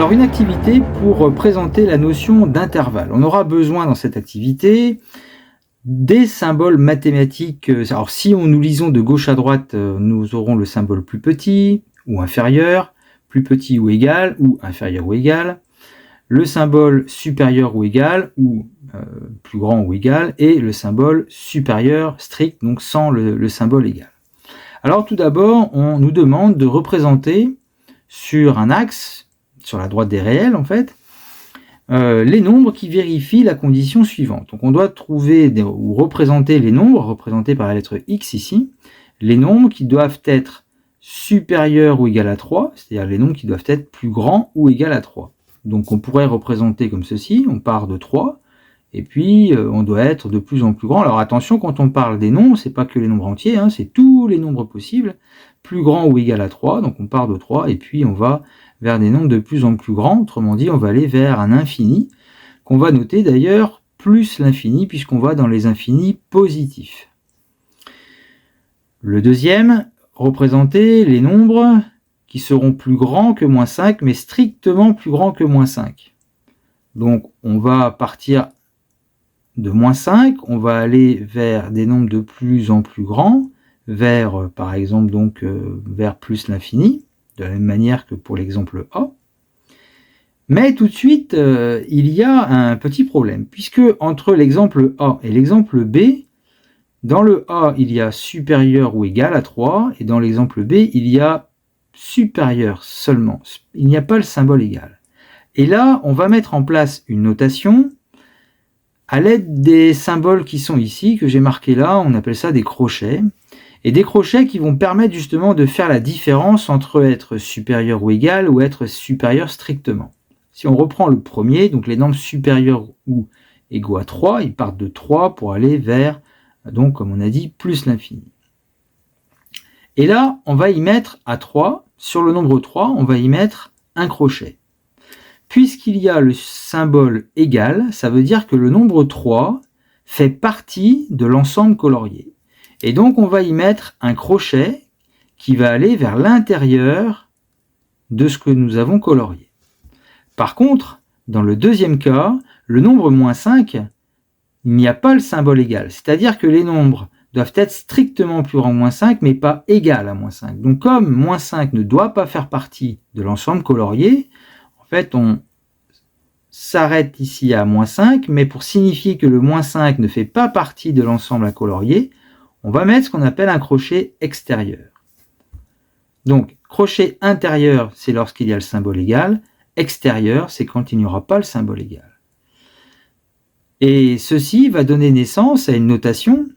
Alors une activité pour présenter la notion d'intervalle. On aura besoin dans cette activité des symboles mathématiques. Alors si nous lisons de gauche à droite, nous aurons le symbole plus petit ou inférieur, plus petit ou égal, ou inférieur ou égal, le symbole supérieur ou égal, ou plus grand ou égal, et le symbole supérieur strict, donc sans le symbole égal. Alors tout d'abord, on nous demande de représenter sur un axe, sur la droite des réels en fait, les nombres qui vérifient la condition suivante. Donc on doit trouver ou représenter les nombres, représentés par la lettre X ici, les nombres qui doivent être supérieurs ou égal à 3, c'est-à-dire les nombres qui doivent être plus grands ou égal à 3. Donc on pourrait représenter comme ceci, on part de 3, et puis on doit être de plus en plus grand. Alors attention, quand on parle des nombres, c'est pas que les nombres entiers, hein, c'est tous les nombres possibles, plus grand ou égal à 3, donc on part de 3, et puis on va vers des nombres de plus en plus grands, autrement dit, on va aller vers un infini, qu'on va noter d'ailleurs plus l'infini, puisqu'on va dans les infinis positifs. Le deuxième, représenter les nombres qui seront plus grands que moins 5, mais strictement plus grands que moins 5. Donc on va partir de moins 5, on va aller vers des nombres de plus en plus grands, vers par exemple donc vers plus l'infini, de la même manière que pour l'exemple A. Mais tout de suite, il y a un petit problème, puisque entre l'exemple A et l'exemple B, dans le A, il y a supérieur ou égal à 3, et dans l'exemple B, il y a supérieur seulement. Il n'y a pas le symbole égal. Et là, on va mettre en place une notation à l'aide des symboles qui sont ici, que j'ai marqués là, on appelle ça des crochets. Et des crochets qui vont permettre justement de faire la différence entre être supérieur ou égal ou être supérieur strictement. Si on reprend le premier, donc les nombres supérieurs ou égaux à 3, ils partent de 3 pour aller vers, donc comme on a dit, plus l'infini. Et là, on va y mettre à 3, sur le nombre 3, on va y mettre un crochet. Puisqu'il y a le symbole égal, ça veut dire que le nombre 3 fait partie de l'ensemble colorié. Et donc on va y mettre un crochet qui va aller vers l'intérieur de ce que nous avons colorié. Par contre, dans le deuxième cas, le nombre moins 5, il n'y a pas le symbole égal. C'est-à-dire que les nombres doivent être strictement plus grands que moins 5, mais pas égal à moins 5. Donc comme moins 5 ne doit pas faire partie de l'ensemble colorié, en fait on s'arrête ici à moins 5, mais pour signifier que le moins 5 ne fait pas partie de l'ensemble à colorier, on va mettre ce qu'on appelle un crochet extérieur. Donc, crochet intérieur, c'est lorsqu'il y a le symbole égal. Extérieur, c'est quand il n'y aura pas le symbole égal. Et ceci va donner naissance à une notation.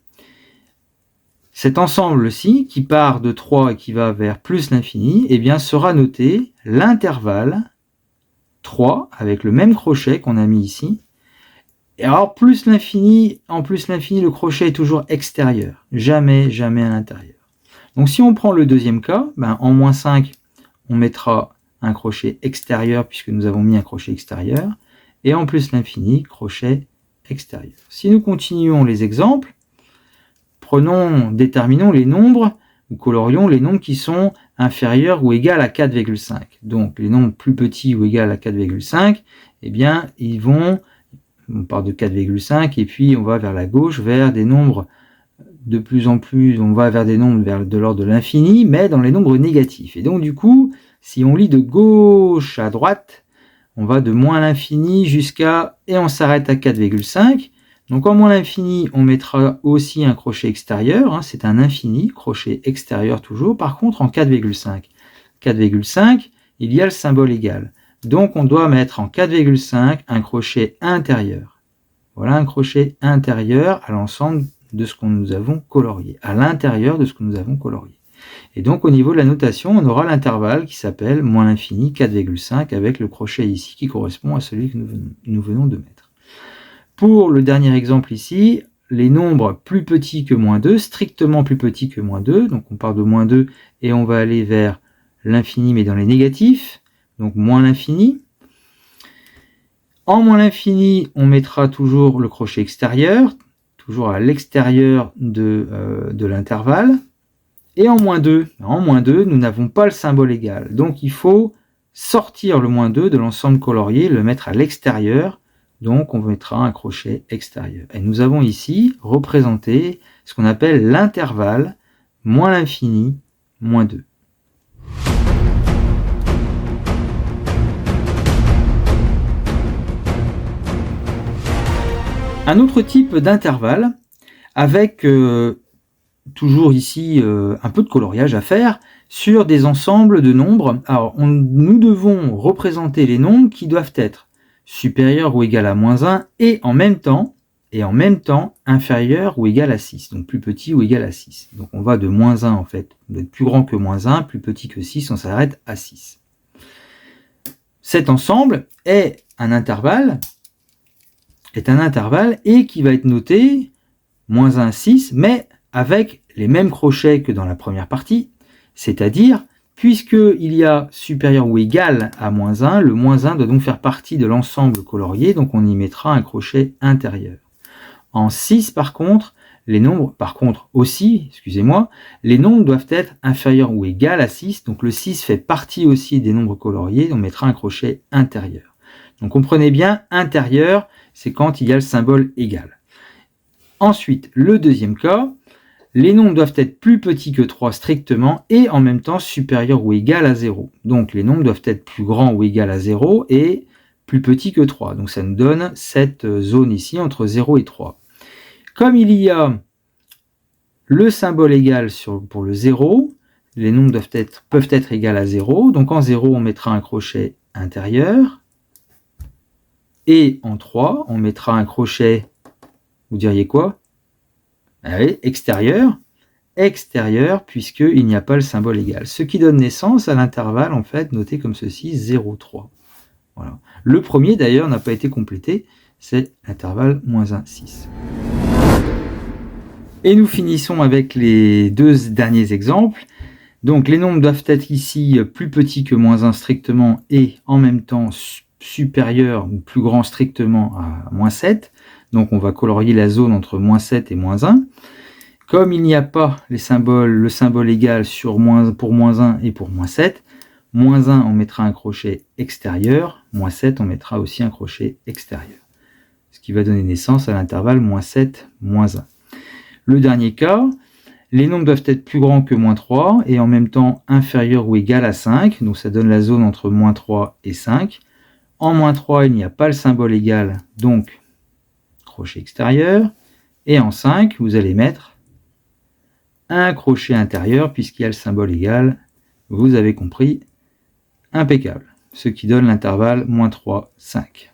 Cet ensemble-ci, qui part de 3 et qui va vers plus l'infini, eh bien, sera noté l'intervalle 3, avec le même crochet qu'on a mis ici. Et alors, plus l'infini, en plus l'infini, le crochet est toujours extérieur, jamais à l'intérieur. Donc si on prend le deuxième cas, en moins 5, on mettra un crochet extérieur, puisque nous avons mis un crochet extérieur, et en plus l'infini, crochet extérieur. Si nous continuons les exemples, déterminons les nombres, ou colorions les nombres qui sont inférieurs ou égaux à 4,5. Donc les nombres plus petits ou égaux à 4,5, eh bien, on part de 4,5 et puis on va vers la gauche, vers des nombres de plus en plus, on va vers des nombres de l'ordre de l'infini, mais dans les nombres négatifs. Et donc du coup, si on lit de gauche à droite, on va de moins l'infini jusqu'à, et on s'arrête à 4,5. Donc en moins l'infini, on mettra aussi un crochet extérieur, c'est un infini, crochet extérieur toujours. Par contre, en 4,5, il y a le symbole égal. Donc on doit mettre en 4,5 un crochet intérieur. Voilà un crochet intérieur à l'ensemble de ce que nous avons colorié, à l'intérieur de ce que nous avons colorié. Et donc au niveau de la notation, on aura l'intervalle qui s'appelle moins l'infini 4,5 avec le crochet ici qui correspond à celui que nous venons de mettre. Pour le dernier exemple ici, les nombres plus petits que moins 2, strictement plus petits que moins 2, donc on part de moins 2 et on va aller vers l'infini mais dans les négatifs, donc moins l'infini. En moins l'infini, on mettra toujours le crochet extérieur, toujours à l'extérieur de l'intervalle. Et en moins 2, nous n'avons pas le symbole égal. Donc il faut sortir le moins 2 de l'ensemble colorié, le mettre à l'extérieur. Donc on mettra un crochet extérieur. Et nous avons ici représenté ce qu'on appelle l'intervalle moins l'infini moins 2. Un autre type d'intervalle avec toujours ici un peu de coloriage à faire sur des ensembles de nombres. Alors nous devons représenter les nombres qui doivent être supérieurs ou égal à moins 1 et en même temps inférieur ou égal à 6, donc plus petit ou égal à 6. Donc on va de moins 1 en fait, d'être plus grand que moins 1, plus petit que 6, on s'arrête à 6. Cet ensemble est un intervalle et qui va être noté moins 1, 6, mais avec les mêmes crochets que dans la première partie, c'est-à-dire, puisqu'il y a supérieur ou égal à moins 1, le moins 1 doit donc faire partie de l'ensemble colorié, donc on y mettra un crochet intérieur. En 6, par contre, les nombres doivent être inférieurs ou égal à 6, donc le 6 fait partie aussi des nombres coloriés, on mettra un crochet intérieur. Donc comprenez bien, intérieur, c'est quand il y a le symbole égal. Ensuite, le deuxième cas, les nombres doivent être plus petits que 3 strictement et en même temps supérieurs ou égal à 0. Donc les nombres doivent être plus grands ou égal à 0 et plus petits que 3. Donc ça nous donne cette zone ici entre 0 et 3. Comme il y a le symbole égal pour le 0, les nombres peuvent être égaux à 0. Donc en 0, on mettra un crochet intérieur. Et en 3, on mettra un crochet, vous diriez quoi? Allez, extérieur, puisqu'il n'y a pas le symbole égal. Ce qui donne naissance à l'intervalle, en fait, noté comme ceci, 0, 3. Voilà. Le premier, d'ailleurs, n'a pas été complété, c'est l'intervalle moins 1, 6. Et nous finissons avec les deux derniers exemples. Donc, les nombres doivent être ici plus petits que moins 1 strictement et en même temps supérieur ou plus grand strictement à moins 7. Donc on va colorier la zone entre moins 7 et moins 1. Comme il n'y a pas le symbole égal pour moins 1 et pour moins 7, moins 1 on mettra un crochet extérieur, moins 7 on mettra aussi un crochet extérieur. Ce qui va donner naissance à l'intervalle moins 7, moins 1. Le dernier cas, les nombres doivent être plus grands que moins 3 et en même temps inférieurs ou égal à 5. Donc ça donne la zone entre moins 3 et 5. En moins 3, il n'y a pas le symbole égal, donc crochet extérieur. Et en 5, vous allez mettre un crochet intérieur, puisqu'il y a le symbole égal. Vous avez compris, impeccable. Ce qui donne l'intervalle moins 3, 5.